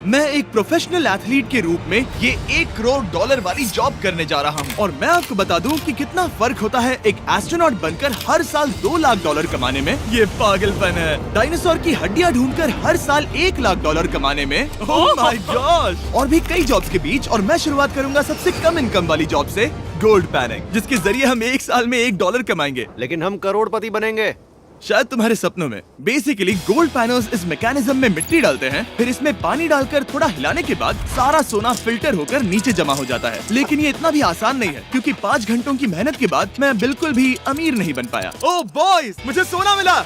मैं एक professional athlete के रूप में ये $1 करोड़ वाली जॉब करने जा रहा हूँ और मैं आपको बता दूँ कि कितना फर्क होता है एक एस्ट्रोनॉट बनकर हर साल $2 लाख कमाने में। ये पागलपन है। डायनासोर की हड्डियाँ ढूंढकर हर साल $1 लाख कमाने में। Oh my God. और भी कई जॉब्स के बीच, और मैं शुरुआत करूंगा सबसे कम इनकम वाली जॉब से, गोल्ड पैनिंग, जिसके जरिए हम एक साल में $1 कमाएंगे। लेकिन हम करोड़पति बनेंगे शायद तुम्हारे सपनों में। बेसिकली गोल्ड पैनर्स इस मैकेनिज्म में मिट्टी डालते हैं, फिर इसमें पानी डालकर थोड़ा हिलाने के बाद सारा सोना फिल्टर होकर नीचे जमा हो जाता है। लेकिन ये इतना भी आसान नहीं है, क्योंकि 5 घंटों की मेहनत के बाद मैं बिल्कुल भी अमीर नहीं बन पाया। ओह बॉयज, मुझे सोना मिला।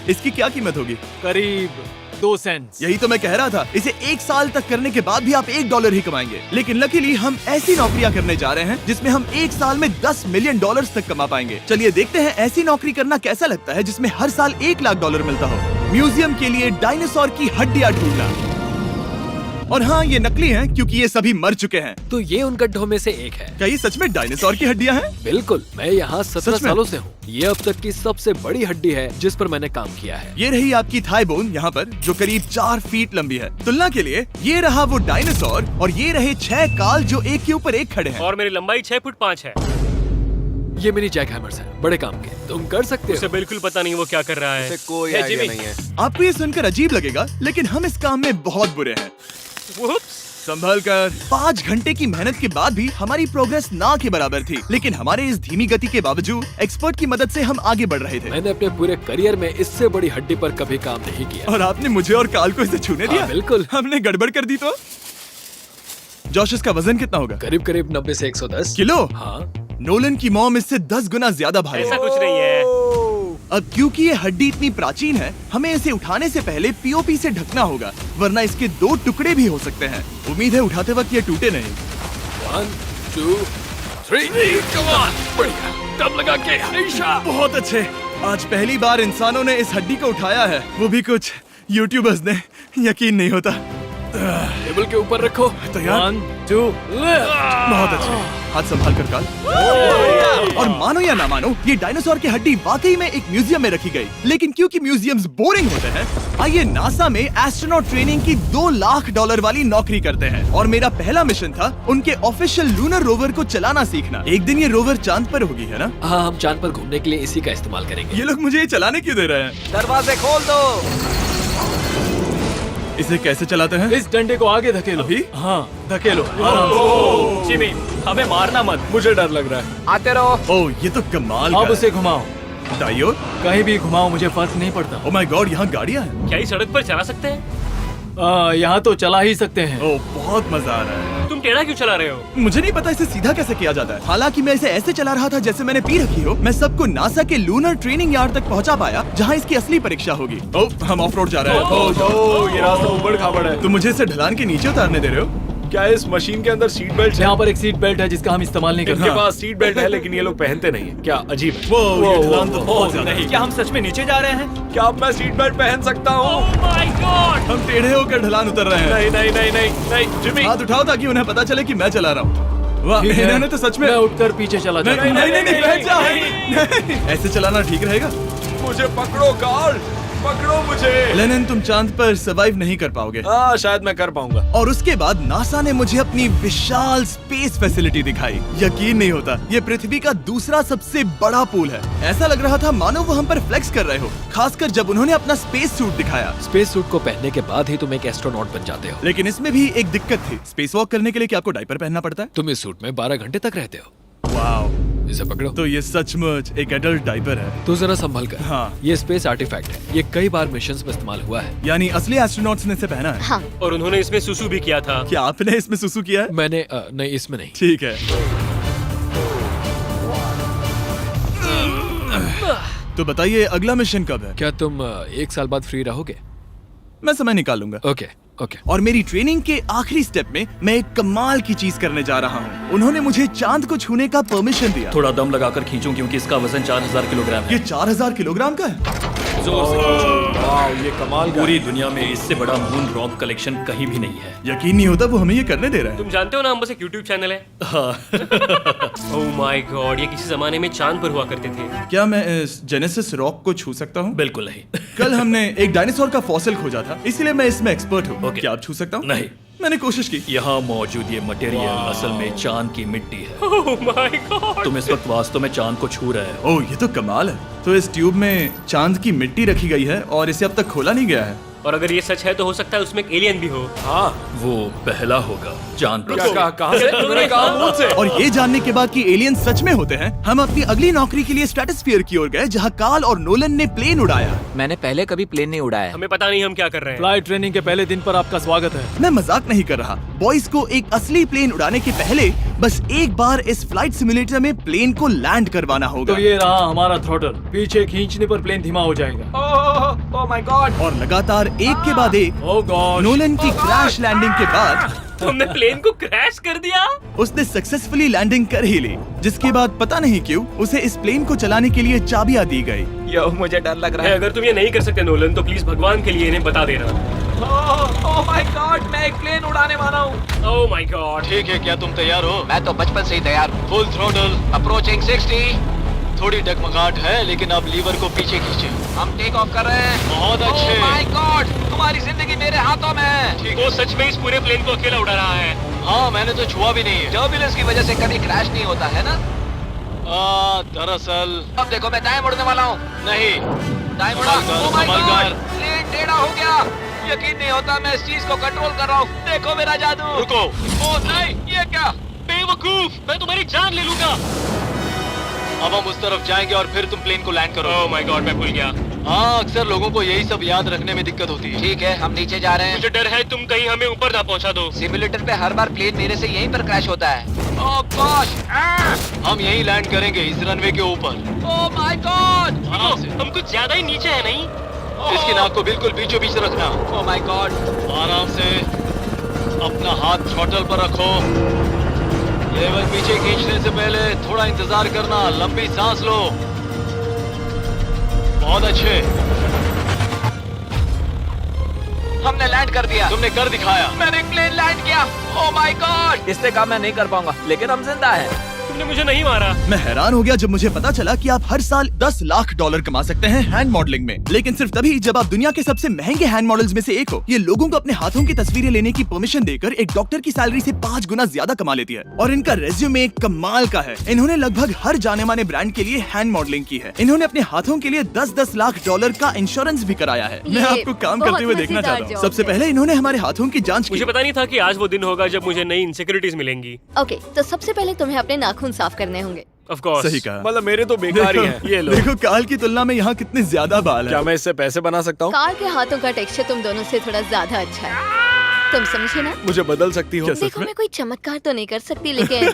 इसकी क्या कीमत होगी? करीब 2 सेंट्स। यही तो मैं कह रहा था। इसे 1 साल तक करने के बाद भी आप $1 ही कमाएंगे। लेकिन लकीली हम ऐसी नौकरियां करने जा रहे हैं जिसमें हम 1 साल में $10 मिलियन तक कमा पाएंगे। चलिए देखते हैं ऐसी नौकरी करना कैसा लगता है जिसमें हर साल $1 लाख मिलता हो। म्यूजियम के लिए डायनासोर की हड्डियां ढूंढना। और हाँ, ये नकली हैं क्योंकि ये सभी मर चुके हैं। तो ये उन गड्ढों में से एक है। क्या ये सच में डायनासोर की हड्डियां हैं? बिल्कुल, मैं यहाँ 17 सच में? सालों से हूँ। ये अब तक की सबसे बड़ी हड्डी है जिस पर मैंने काम किया है। ये रही आपकी थाई बोन यहाँ पर, जो करीब 4 फीट लंबी है। तुलना के लिए ये रहा वो डायनासोर और ये रहे 6 काल जो एक के ऊपर एक खड़े हैं। और मेरी लंबाई 6 फुट 5 है। ये मेरी जैक हैमर्स है, बड़े काम के। तुम कर सकते उसे हो। बिल्कुल पता नहीं वो क्या कर रहा है। इसे कोई हे, आइडिया जिमी। नहीं है। आपको ये सुनकर अजीब लगेगा, लेकिन हम इस काम में बहुत बुरे हैं। Whoops! संभल कर। 5 घंटे की मेहनत के बाद भी हमारी प्रोग्रेस ना के बराबर थी, लेकिन हमारे इस धीमी गति के बावजूद एक्सपर्ट की मदद से हम आगे बढ़ रहे थे। मैंने अपने पूरे करियर में इससे बड़ी हड्डी पर कभी काम नहीं किया। और आपने मुझे और काल को इसे छूने दिया? हाँ, बिल्कुल। हमने गड़बड़ कर दी तो? जोश, इसका वजन कितना होगा? करीब करीब 90 से 110 किलो? हाँ। नोलन की मॉम इससे 10 गुना ज्यादा भारी ऐसा है। कुछ नहीं है। अब क्योंकि ये हड्डी इतनी प्राचीन है, हमें इसे उठाने से पहले पीओपी से ढकना होगा, वरना इसके 2 टुकड़े भी हो सकते हैं। उम्मीद है उठाते वक्त ये टूटे नहीं। 1 2 3 कम ऑन। बढ़िया, दम लगा के। ऐशा। बहुत अच्छे। आज पहली बार इंसानों ने इस हड्डी को उठाया है, वो भी कुछ यूट्यूबर्स ने। यकीन नहीं होता। टेबल के ऊपर रखो। तैयार? 1 2 लिफ्ट। बहुत अच्छे। हाथ संभाल कर काल। और मानो या ना मानो, ये डायनासोर की हड्डी वाकई में एक म्यूजियम में रखी गई। लेकिन क्योंकि म्यूजियम्स बोरिंग होते हैं, आइए नासा में एस्ट्रोनॉट ट्रेनिंग की $2 लाख वाली नौकरी करते हैं। और मेरा पहला मिशन था उनके ऑफिशियल लूनर रोवर को चलाना सीखना। एक दिन ये रोवर चांद पर होगी, है ना? हाँ, हम चांद पर घूमने के लिए इसी का इस्तेमाल करेंगे। ये लोग मुझे ये चलाने क्यों दे रहे हैं? दरवाजे खोल दो। इसे कैसे चलाते हैं? इस डंडे को आगे धकेलो। अभी? हाँ, धकेलो। आराम से। जिमी, हमें मारना मत। मुझे डर लग रहा है। आते रहो। ओह, ये तो कमाल अब का उसे घुमाओ। है। दाईं ओर? कहीं भी घुमाओ, मुझे फर्क नहीं पड़ता। ओह माय गॉड, यहाँ गाड़ियाँ हैं। क्या इस सड़क पर चला सकते हैं? यहाँ तो चला ही सकते हैं। ओह, बहुत मजा आ रहा है। तुम टेढ़ा क्यों चला रहे हो? मुझे नहीं पता इसे सीधा कैसे किया जाता है। हालांकि मैं इसे ऐसे चला रहा था जैसे मैंने पी रखी हो। मैं सबको नासा के लूनर ट्रेनिंग यार्ड तक पहुंचा पाया, जहां इसकी असली परीक्षा होगी। ओह, हम ऑफ रोड जा रहे हैं। ये रास्ता ऊबड़ खाबड़ है। तुम मुझे इसे ढलान के नीचे उतारने दे रहे हो? क्या इस मशीन के अंदर सीट बेल्ट है? यहाँ पर एक सीट बेल्ट है जिसका हम इस्तेमाल नहीं करते। इनके पास सीट बेल्ट है लेकिन ये लोग पहनते नहीं है। क्या अजीब है। वो ये ढलान तो बहुत ज्यादा है। क्या हम सच में नीचे जा रहे हैं? क्या अब मैं सीट बेल्ट पहन सकता हूँ? Oh my God! हम टेढ़े होकर ढलान उतर रहे हैं। नहीं नहीं नहीं नहीं नहीं जिमी। हाथ उठाओ ताकि उन्हें पता चले कि मैं चला रहा हूँ। वाह, ठीक है। इन्होंने तो सच में। मैं उठकर पीछे चला नहीं जाता नहीं हूँ। नहीं, बैठ जा। नहीं, ऐसे चलाना ठीक रहेगा? मुझे पकड़ो कार्ल, पकड़ो मुझे। लेनिन, तुम चांद पर सर्वाइव नहीं कर पाओगे। हाँ, शायद मैं कर पाऊंगा। और उसके बाद नासा ने मुझे अपनी विशाल स्पेस फैसिलिटी दिखाई। यकीन नहीं होता, ये पृथ्वी का दूसरा सबसे बड़ा पूल है। ऐसा लग रहा था मानो वो हम पर फ्लेक्स कर रहे हो, खासकर जब उन्होंने अपना स्पेस सूट दिखाया। स्पेस सूट को पहनने के बाद ही तुम एक एस्ट्रोनॉट बन जाते हो। लेकिन इसमें भी एक दिक्कत थी। स्पेस वॉक करने के लिए क्या आपको डायपर पहनना पड़ता है? तुम इस सूट में 12 घंटे तक रहते हो। वाओ, इसे पकड़ो। तो ये सचमुच एक एडल्ट डायपर है। तो जरा संभल कर। हाँ। ये स्पेस आर्टिफैक्ट है। ये कई बार मिशंस में इस्तेमाल हुआ है। यानी असली एस्ट्रोनॉट्स ने इसे पहना है। हाँ। और उन्होंने इसमें सुसु भी किया था। क्या आपने इसमें सुसु किया है? मैंने नहीं, इसमें नहीं। ठीक है। तो बताइए अगला मिशन कब है? क्या तुम 1 साल बाद फ्री रहोगे? मैं समय निकाल लूंगा। Okay okay. और मेरी ट्रेनिंग के आखिरी स्टेप में मैं एक कमाल की चीज करने जा रहा हूँ। उन्होंने मुझे चांद को छूने का परमिशन दिया। थोड़ा दम लगाकर खींचूं क्योंकि इसका वजन 4000 किलोग्राम है। ये 4000 किलोग्राम का है। जोर से खींचो। वाह, ये कमाल का पूरी दुनिया में इससे बड़ा मून रॉक कलेक्शन कहीं भी नहीं है। यकीन नहीं होता वो हमें ये करने दे रहा है। तुम जानते हो ना, हम बस एक यूट्यूब चैनल है। हाँ। ओह माय गॉड, ये किसी जमाने में चांद पर हुआ करते थे। क्या मैं इस जेनेसिस रॉक को छू सकता हूँ? बिल्कुल नहीं। कल हमने एक डायनासोर का फॉसिल खोजा था, इसीलिए मैं इसमें एक्सपर्ट हूँ। Okay. क्या आप छू सकता हूँ? नहीं। मैंने कोशिश की। यहाँ मौजूद ये मटेरियल असल में चांद की मिट्टी है। Oh my God. तुम इस वक्त वास्तव में चांद को छू रहे हो। ओह, ये तो कमाल है। तो इस ट्यूब में चांद की मिट्टी रखी गई है और इसे अब तक खोला नहीं गया है। और अगर ये सच है तो हो सकता है उसमें एक एलियन भी हो। हाँ, वो पहला होगा चांद पर। क्या कहा? कहाँ से? तुमने कहा मून से। और ये जानने के बाद कि एलियन सच में होते हैं, हम अपनी अगली नौकरी के लिए स्ट्रेटोस्फीयर की ओर गए, जहाँ कार्ल और नोलन ने प्लेन उड़ाया। मैंने पहले कभी प्लेन नहीं उड़ाया। हमें पता नहीं हम क्या कर रहे हैं। फ्लाइट ट्रेनिंग के पहले दिन पर आपका स्वागत है। मैं मजाक नहीं कर रहा। बॉयज को एक असली प्लेन उड़ाने के पहले बस एक बार इस फ्लाइट सिमुलेटर में प्लेन को लैंड करवाना होगा। तो ये रहा हमारा थ्रोटल। पीछे खींचने पर प्लेन धीमा हो जाएगा। Oh my God. और लगातार एक के बाद एक ओह गॉड। नोलन की क्रैश लैंडिंग के बाद तुमने प्लेन को क्रैश कर दिया। उसने सक्सेसफुली लैंडिंग कर ही ली, जिसके बाद पता नहीं क्यों उसे इस प्लेन को चलाने के लिए चाबियां दी गई। यो, मुझे डर लग रहा है। अगर तुम ये नहीं कर सकते नोलन, तो प्लीज भगवान के लिए इन्हें बता देना। ओह माय गॉड, मैं एक प्लेन उड़ाने वाला हूँ। Oh my God. ठीक है, क्या तुम तैयार हो? मैं तो बचपन से ही तैयार हूँ। Full throttle. अप्रोचिंग 60। थोड़ी डगमगाहट है, लेकिन अब लीवर को पीछे खींचे। हम टेक ऑफ कर रहे हैं। बहुत अच्छे। ओह माय गॉड, तुम्हारी जिंदगी मेरे हाथों में है। ठीक वो है। सच में इस पूरे प्लेन को अकेला उड़ा रहा है। हाँ, मैंने तो छुआ भी नहीं है। टर्बुलेंस की वजह से कभी क्रैश नहीं होता है ना। दरअसल अब देखो, मैं दाएं मुड़ने वाला हूँ। नहीं। दाएं मुड़ा। संभल कर, ओह माय संभल गॉड, कर। प्लेन टेढ़ा हो गया। यकीन नहीं होता, मैं इस चीज को कंट्रोल कर रहा हूँ। देखो मेरा जादू। रुको। ओह नहीं, ये क्या? बेवकूफ, मैं तुम्हारी जान ले लूंगा। अब हम उस तरफ जाएंगे और फिर तुम प्लेन को लैंड करो। ओह माय गॉड, मैं भूल गया। हाँ, अक्सर लोगों को यही सब याद रखने में दिक्कत होती है। ठीक है, हम नीचे जा रहे हैं। मुझे डर है तुम कहीं हमें ऊपर ना पहुंचा दो। सिमुलेटर पे हर बार प्लेन मेरे से यहीं पर क्रैश होता है। ओह गॉश। हम यहीं लैंड करेंगे, इस रनवे के ऊपर। Oh my God. आराम से। हम कुछ ज्यादा ही नीचे है नहीं? इसकी नाक को बिल्कुल बीचों बीच रखना। Oh my God. आराम से। अपना हाथ थ्रॉटल पर रखो। लेवल पीछे खींचने से पहले थोड़ा इंतजार करना। लंबी सांस लो। बहुत अच्छे। हमने लैंड कर दिया। तुमने कर दिखाया। मैंने प्लेन लैंड किया। Oh my God. इससे काम मैं नहीं कर पाऊंगा, लेकिन हम जिंदा हैं। तुमने मुझे नहीं मारा। मैं हैरान हो गया जब मुझे पता चला कि आप हर साल 10 लाख डॉलर कमा सकते हैं हैंड मॉडलिंग में, लेकिन सिर्फ तभी जब आप दुनिया के सबसे महंगे हैंड मॉडल्स में से एक हो। ये लोगों को अपने हाथों की तस्वीरें लेने की परमिशन देकर एक डॉक्टर की सैलरी से 5 गुना ज्यादा कमा लेती है। और इनका रेज्यूमे कमाल का है। इन्होंने लगभग हर जाने माने ब्रांड के लिए हैंड मॉडलिंग की है। इन्होंने अपने हाथों के लिए 10-10 लाख डॉलर का इंश्योरेंस भी कराया है। मैं ये आपको काम करते हुए बहुत देखना मजेदार चाहता हूँ। जॉब सबसे है। पहले इन्होंने हमारे हाथों की जांच की। मुझे पता नहीं था कि आज वो दिन होगा जब मुझे नई इनसिक्योरिटीज मिलेंगी। ओके, तो सबसे पहले तुम्हें अपने नाखून साफ करने होंगे। Of course. सही कहा। मतलब मेरे तो बेकार ही हैं। ये लो। देखो काल की तुलना में यहाँ कितने ज्यादा बाल क्या हैं। मैं इससे पैसे बना सकता हूँ? कार के हाथों का टेक्सचर तुम दोनों से थोड़ा ज्यादा अच्छा है। तुम समझे ना? मुझे बदल सकती हो? देखो, मैं कोई चमत्कार तो नहीं कर सकती, लेकिन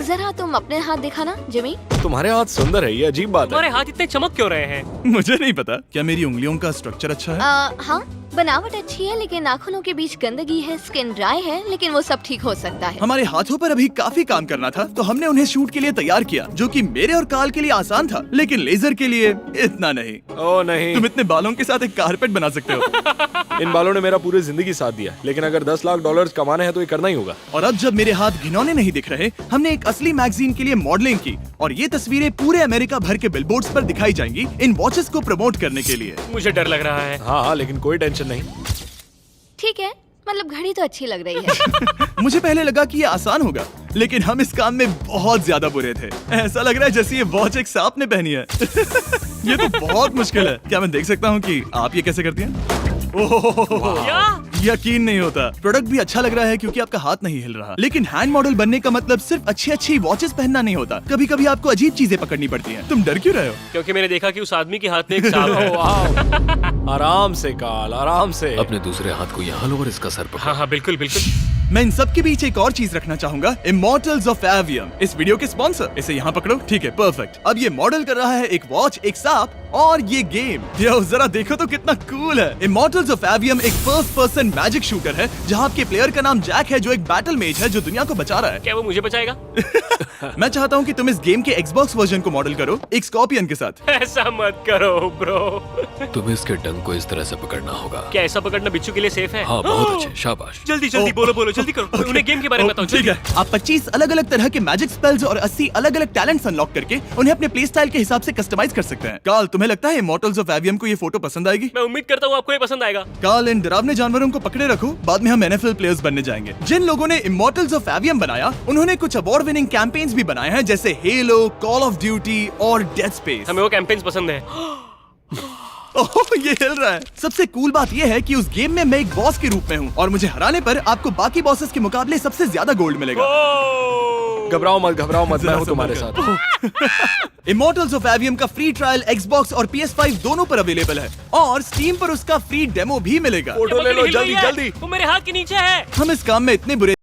जरा तुम अपने हाथ दिखाना जिमी। तुम्हारे हाथ सुंदर है, ये अजीब बात तुम्हारे है। हाथ इतने चमक क्यों रहे हैं? मुझे नहीं पता। क्या मेरी उंगलियों का स्ट्रक्चर अच्छा है? हाँ, बनावट अच्छी है, लेकिन नाखूनों के बीच गंदगी है, स्किन ड्राई है, लेकिन वो सब ठीक हो सकता है। हमारे हाथों पर अभी काफी काम करना था, तो हमने उन्हें शूट के लिए तैयार किया, जो कि मेरे और काल के लिए आसान था, लेकिन लेजर के लिए इतना नहीं। ओह नहीं। तुम इतने बालों के साथ एक कारपेट बना सकते हो। इन बालों ने मेरा पूरी जिंदगी साथ दिया, लेकिन अगर 10 लाख डॉलर कमाने हैं तो ये करना ही होगा। और अब जब मेरे हाथ घिनौने नहीं दिख रहे, हमने एक असली मैगजीन के लिए मॉडलिंग की, और ये तस्वीरें पूरे अमेरिका भर के बिलबोर्ड्स पर दिखाई जाएंगी इन वॉचेस को प्रमोट करने के लिए। मुझे डर लग रहा है। हाँ, लेकिन कोई टेंशन नहीं। ठीक है, मतलब घड़ी तो अच्छी लग रही है। मुझे पहले लगा कि ये आसान होगा, लेकिन हम इस काम में बहुत ज्यादा बुरे थे। ऐसा लग रहा है जैसे ये वॉच एक सांप ने पहनी है। ये तो बहुत मुश्किल है। क्या मैं देख सकता हूँ कि आप ये कैसे करती हैं? ओह, क्या? यकीन नहीं होता। प्रोडक्ट भी अच्छा लग रहा है क्योंकि आपका हाथ नहीं हिल रहा। लेकिन हैंड मॉडल बनने का मतलब सिर्फ अच्छी वॉचेस पहनना नहीं होता। कभी कभी आपको अजीब चीजें पकड़नी पड़ती हैं। तुम डर क्यों रहे हो? क्योंकि मैंने देखा कि उस आदमी के हाथ में एक सांप है। वाह। आराम से काल, आराम से। अपने दूसरे हाथ को यहाँ लो और इसका सर पकड़ो। हाँ हाँ, बिल्कुल बिल्कुल। मैं इन सब के बीच एक और चीज रखना चाहूंगा, इमॉर्टल्स ऑफ एवियम, इस वीडियो के स्पॉन्सर। इसे यहाँ पकड़ो, ठीक है, परफेक्ट। अब ये मॉडल कर रहा है एक वॉच, एक सांप और ये गेम। यो जरा देखो तो कितना कूल है। इमॉर्टल्स ऑफ एवियम एक फर्स्ट पर्सन मैजिक शूटर है जहाँ आपके प्लेयर का नाम जैक है जो एक बैटल मेज है जो दुनिया को बचा रहा है। क्या वो मुझे बचाएगा? मैं चाहता हूँ कि तुम इस गेम के Xbox वर्जन को मॉडल करो एक स्कॉर्पियन के साथ। ऐसा मत करो ब्रो। तुम्हें इसके डंक को इस तरह से पकड़ना होगा। क्या ऐसा पकड़ना बिच्छू के लिए सेफ है? हाँ, बहुत अच्छे, शाबाश। जल्दी जल्दी बोलो जल्दी करो। उन्हें गेम के बारे में बताओ। ठीक है, आप 25 अलग अलग तरह के मैजिक स्पेल्स और 80 अलग अलग टैलेंट्स अनलॉक करके उन्हें अपने प्ले स्टाइल के हिसाब से कस्टमाइज कर सकते हैं। कार्ल, तुम्हें लगता है इमॉर्टल्स ऑफ एवियम को ये फोटो पसंद आएगी? मैं उम्मीद करता हूँ आपको ये पसंद आएगा। कार्ल, इन डरावने जानवरों को पकड़े रखो, बाद में हम NFL प्लेयर्स बनने जाएंगे। जिन लोगों ने इमॉर्टल्स ऑफ एवियम बनाया उन्होंने कुछ अवार्ड विनिंग कैंपेन्स भी बनाए हैं जैसे हेलो, कॉल ऑफ ड्यूटी और डेड स्पेस। हमें वो कैंपेन्स पसंद है। ओह, ये हिल रहा है। सबसे कूल बात ये है कि उस गेम में मैं एक बॉस के रूप में हूँ और मुझे हराने पर आपको बाकी बॉसेस के मुकाबले सबसे ज्यादा गोल्ड मिलेगा। घबराओ मत, मैं हूँ तुम्हारे साथ। इमॉर्टल्स ऑफ एवियम का फ्री ट्रायल Xbox और PS5 दोनों पर अवेलेबल है और Steam पर उसका फ्री डेमो भी मिलेगा। फोटो ले लो जल्दी जल्दी। वो मेरे हाथ के नीचे है। हम इस काम में इतने बुरे